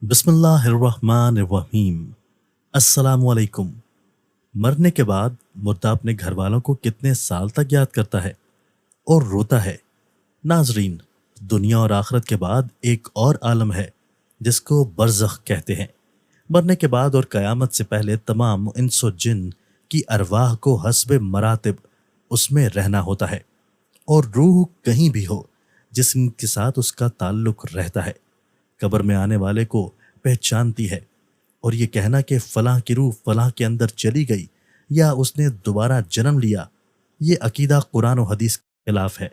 बिस्मिल्लाह अर्रहमान अर्रहीम। अस्सलाम वालेकुम। मरने के बाद मुर्दा अपने घर वालों को कितने साल तक याद करता है और रोता है। नाजरीन, दुनिया और आखिरत के बाद एक और आलम है जिसको बरज़ख कहते हैं। मरने के बाद और क़यामत से पहले तमाम इंस और जिन की अरवाह को हस्ब मरातिब उसमें रहना होता है और रूह कहीं भी हो जिस्म के साथ उसका ताल्लुक रहता है। कब्र में आने वाले को पहचानती है और ये कहना कि फलां की रूह फलां के अंदर चली गई या उसने दोबारा जन्म लिया, ये अकीदा कुरान और हदीस के खिलाफ है।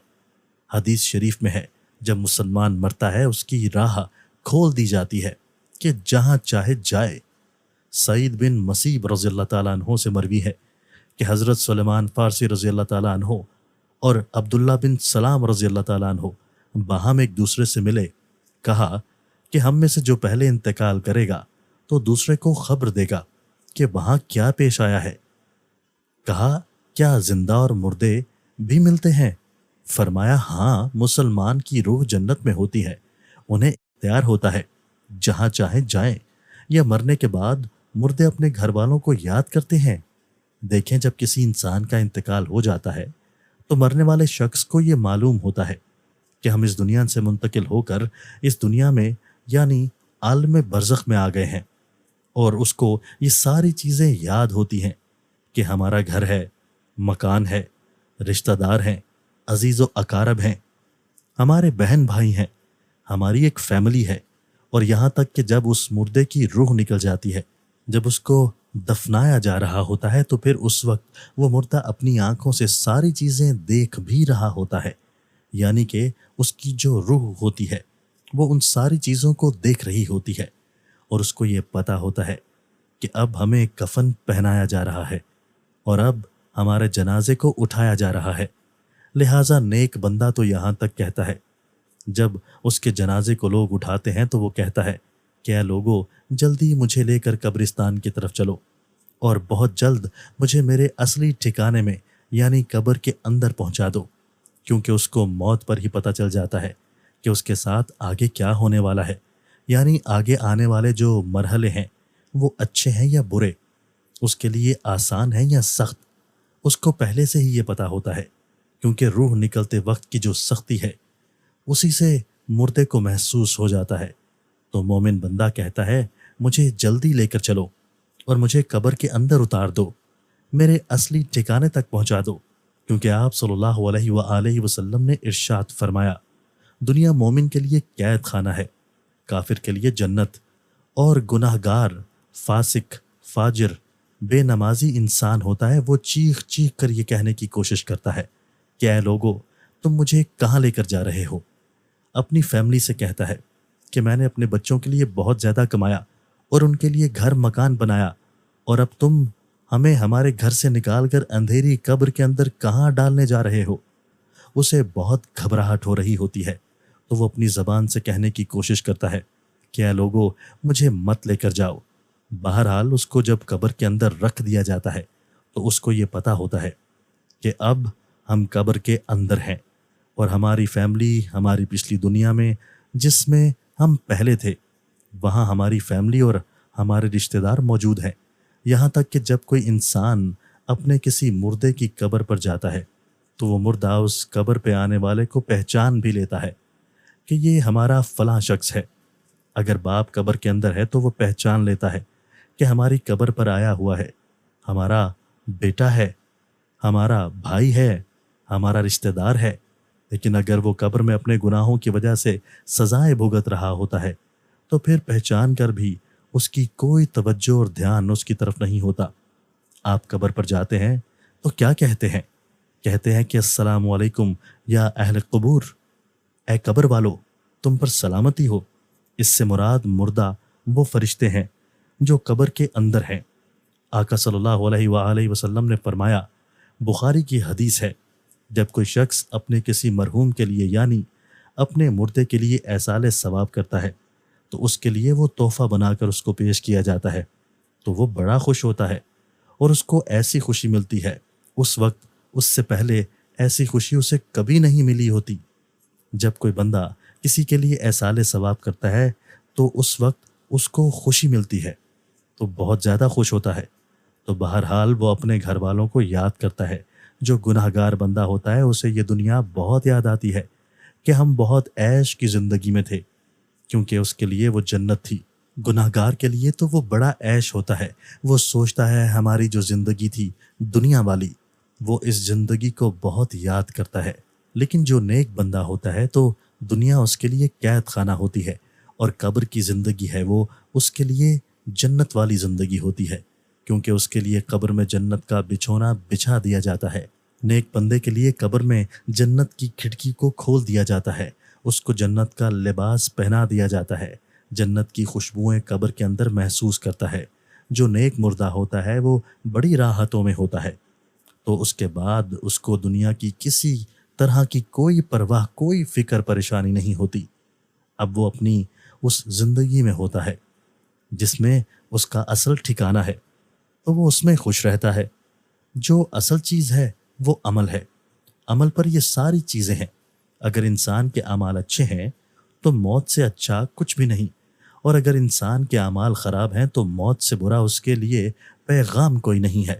हदीस शरीफ में है, जब मुसलमान मरता है उसकी राह खोल दी जाती है कि जहां चाहे जाए। सईद बिन मसीब रज़ी अल्लाह ताला अन्हो से मरवी है कि हज़रत सुलेमान फ़ारसी रज़ी अल्लाह ताला अन्हो और अब्दुल्ला बिन सलाम रज़ी अल्लाह ताला अन्हो बाहम एक दूसरे से मिले। कहा कि हम में से जो पहले इंतकाल करेगा तो दूसरे को खबर देगा कि वहां क्या पेश आया है। कहा, क्या जिंदा और मुर्दे भी मिलते हैं? फरमाया, हाँ, मुसलमान की रूह जन्नत में होती है, उन्हें इख्तियार होता है जहां चाहे जाएं। या मरने के बाद मुर्दे अपने घर वालों को याद करते हैं। देखें, जब किसी इंसान का इंतकाल हो जाता है तो मरने वाले शख्स को ये मालूम होता है कि हम इस दुनिया से मुंतकिल होकर इस दुनिया में यानी आलम बरज़ख में आ गए हैं और उसको ये सारी चीज़ें याद होती हैं कि हमारा घर है, मकान है, रिश्तेदार हैं, अजीज़ व अकारब हैं, हमारे बहन भाई हैं, हमारी एक फैमिली है। और यहाँ तक कि जब उस मुर्दे की रूह निकल जाती है, जब उसको दफनाया जा रहा होता है, तो फिर उस वक्त वो मुर्दा अपनी आंखों से सारी चीज़ें देख भी रहा होता है। यानी कि उसकी जो रूह होती है वो उन सारी चीज़ों को देख रही होती है और उसको ये पता होता है कि अब हमें कफन पहनाया जा रहा है और अब हमारे जनाजे को उठाया जा रहा है। लिहाजा नेक बंदा तो यहाँ तक कहता है, जब उसके जनाजे को लोग उठाते हैं तो वो कहता है, क्या लोगों, जल्दी मुझे लेकर कब्रिस्तान की तरफ चलो और बहुत जल्द मुझे मेरे असली ठिकाने में यानी कब्र के अंदर पहुंचा दो। क्योंकि उसको मौत पर ही पता चल जाता है कि उसके साथ आगे क्या होने वाला है, यानी आगे आने वाले जो मरहले हैं वो अच्छे हैं या बुरे, उसके लिए आसान है या सख्त, उसको पहले से ही ये पता होता है। क्योंकि रूह निकलते वक्त की जो सख्ती है उसी से मुर्दे को महसूस हो जाता है। तो मोमिन बंदा कहता है, मुझे जल्दी लेकर चलो और मुझे कब्र के अंदर उतार दो, मेरे असली ठिकाने तक पहुंचा दो। क्योंकि आप सल्लल्लाहु अलैहि वसल्लम ने इरशाद फरमाया, दुनिया मोमिन के लिए कैद खाना है, काफिर के लिए जन्नत। और गुनाहगार, फासिक, फाजिर, बेनमाजी इंसान होता है वो चीख चीख कर ये कहने की कोशिश करता है, क्या है लोगों, तुम मुझे कहाँ लेकर जा रहे हो। अपनी फैमिली से कहता है कि मैंने अपने बच्चों के लिए बहुत ज़्यादा कमाया और उनके लिए घर मकान बनाया और अब तुम हमें हमारे घर से निकालकर अंधेरी कब्र के अंदर कहाँ डालने जा रहे हो। उसे बहुत घबराहट हो रही होती है तो वो अपनी ज़बान से कहने की कोशिश करता है, क्या लोगों, मुझे मत लेकर जाओ। बहरहाल उसको जब कब्र के अंदर रख दिया जाता है तो उसको ये पता होता है कि अब हम कब्र के अंदर हैं और हमारी फैमिली हमारी पिछली दुनिया में जिसमें हम पहले थे वहाँ हमारी फैमिली और हमारे रिश्तेदार मौजूद हैं। यहाँ तक कि जब कोई इंसान अपने किसी मुर्दे की कब्र पर जाता है तो वो मुर्दा उस कब्र पे आने वाले को पहचान भी लेता है कि ये हमारा फलां शख्स है। अगर बाप कब्र के अंदर है तो वो पहचान लेता है कि हमारी कब्र पर आया हुआ है, हमारा बेटा है, हमारा भाई है, हमारा रिश्तेदार है। लेकिन अगर वो कब्र में अपने गुनाहों की वजह से सजाएं भुगत रहा होता है तो फिर पहचान कर भी उसकी कोई तवज्जो और ध्यान उसकी तरफ नहीं होता। आप कब्र पर जाते हैं तो क्या कहते हैं? कहते हैं कि अस्सलामु अलैकुम या अहले कबूर, ए कब्र वालो, तुम पर सलामती हो। इससे मुराद मुर्दा वो फरिश्ते हैं जो कब्र के अंदर हैं। आका सल्लल्लाहु अलैहि वसल्लम ने फरमाया, बुखारी की हदीस है, जब कोई शख्स अपने किसी मरहूम के लिए यानी अपने मुर्दे के लिए एसाले सवाब करता है तो उसके लिए वो तोहफा बनाकर उसको पेश किया जाता है तो वो बड़ा खुश होता है और उसको ऐसी खुशी मिलती है उस वक्त उससे पहले ऐसी खुशी उसे कभी नहीं मिली होती। जब कोई बंदा किसी के लिए एसाले सवाब करता है तो उस वक्त اس کو خوشی ملتی ہے تو بہت زیادہ خوش ہوتا ہے۔ تو بہرحال وہ اپنے گھر والوں کو یاد کرتا ہے۔ جو گناہ گار بندہ ہوتا ہے اسے یہ دنیا بہت یاد آتی ہے کہ ہم بہت عیش کی زندگی میں تھے، کیونکہ اس کے لیے وہ جنت تھی۔ گناہ گار کے لیے تو وہ بڑا عیش ہوتا ہے۔ وہ سوچتا ہے ہماری جو زندگی تھی دنیا والی، وہ اس زندگی کو بہت یاد کرتا ہے۔ لیکن جو نیک بندہ ہوتا ہے تو دنیا اس کے لیے قید خانہ ہوتی ہے، اور قبر کی زندگی ہے وہ اس کے لیے جنت والی زندگی ہوتی ہے، کیونکہ اس کے لیے قبر میں جنت کا بچھونا بچھا دیا جاتا ہے۔ نیک بندے کے لیے قبر میں جنت کی کھڑکی کو کھول دیا جاتا ہے، اس کو جنت کا لباس پہنا دیا جاتا ہے، جنت کی خوشبوئیں قبر کے اندر محسوس کرتا ہے۔ جو نیک مردہ ہوتا ہے وہ بڑی راحتوں میں ہوتا ہے، تو اس کے بعد اس کو دنیا کی کسی طرح کی کوئی پرواہ، کوئی فکر پریشانی نہیں ہوتی۔ اب وہ اپنی اس زندگی میں ہوتا ہے جس میں اس کا اصل ٹھکانہ ہے، تو وہ اس میں خوش رہتا ہے۔ جو اصل چیز ہے وہ عمل ہے، عمل پر یہ ساری چیزیں ہیں۔ اگر انسان کے اعمال اچھے ہیں تو موت سے اچھا کچھ بھی نہیں، اور اگر انسان کے اعمال خراب ہیں تو موت سے برا اس کے لیے پیغام کوئی نہیں ہے۔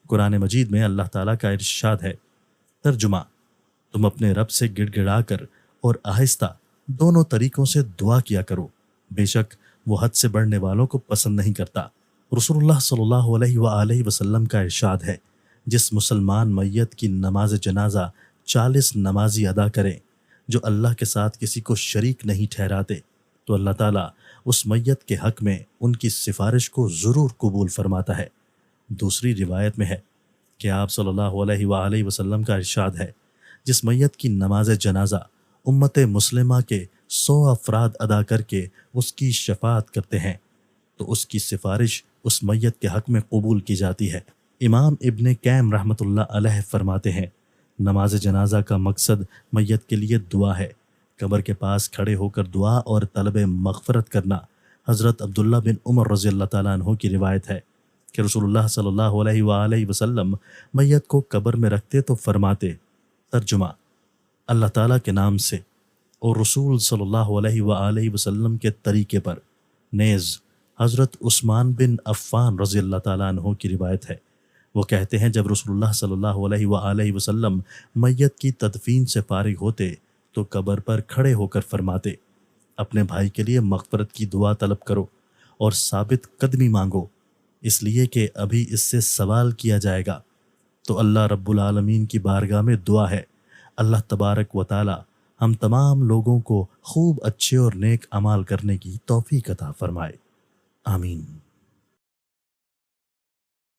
قرآن مجید میں اللہ تعالیٰ کا ارشاد ہے، ترجمہ: تم اپنے رب سے گڑ گڑا کر اور آہستہ دونوں طریقوں سے دعا کیا کرو، بے شک وہ حد سے بڑھنے والوں کو پسند نہیں کرتا۔ رسول اللہ صلی اللہ علیہ وآلہ وسلم کا ارشاد ہے، جس مسلمان میت کی نماز جنازہ 40 نمازی ادا کریں جو اللہ کے ساتھ کسی کو شریک نہیں ٹھہراتے، تو اللہ تعالیٰ اس میت کے حق میں ان کی سفارش کو ضرور قبول فرماتا ہے۔ دوسری روایت میں ہے کہ آپ صلی اللہ علیہ وآلہ وسلم کا ارشاد ہے، جس میت کی نماز جنازہ امت مسلمہ کے 100 افراد ادا کر کے اس کی شفاعت کرتے ہیں تو اس کی سفارش اس میت کے حق میں قبول کی جاتی ہے۔ امام ابن قیم رحمۃ اللہ علیہ فرماتے ہیں، نماز جنازہ کا مقصد میت کے لیے دعا ہے۔ قبر کے پاس کھڑے ہو کر دعا اور طلب مغفرت کرنا۔ حضرت عبداللہ بن عمر رضی اللہ تعالیٰ عنہ کی روایت ہے کہ رسول اللہ صلی اللہ علیہ وآلہ وسلم میت کو قبر میں رکھتے تو فرماتے، ترجمہ: اللہ تعالیٰ کے نام سے اور رسول صلی اللہ علیہ وآلہ وسلم کے طریقے پر۔ نیز حضرت عثمان بن عفان رضی اللہ تعالیٰ عنہ کی روایت ہے، وہ کہتے ہیں جب رسول اللہ صلی اللہ علیہ وآلہ وسلم میت کی تدفین سے فارغ ہوتے تو قبر پر کھڑے ہو کر فرماتے، اپنے بھائی کے لیے مغفرت کی دعا طلب کرو اور ثابت قدمی مانگو، اس لیے کہ ابھی اس سے سوال کیا جائے گا۔ تو اللہ رب العالمین کی بارگاہ میں دعا ہے، اللہ تبارک و تعالی ہم تمام لوگوں کو خوب اچھے اور نیک اعمال کرنے کی توفیق عطا فرمائے، آمین۔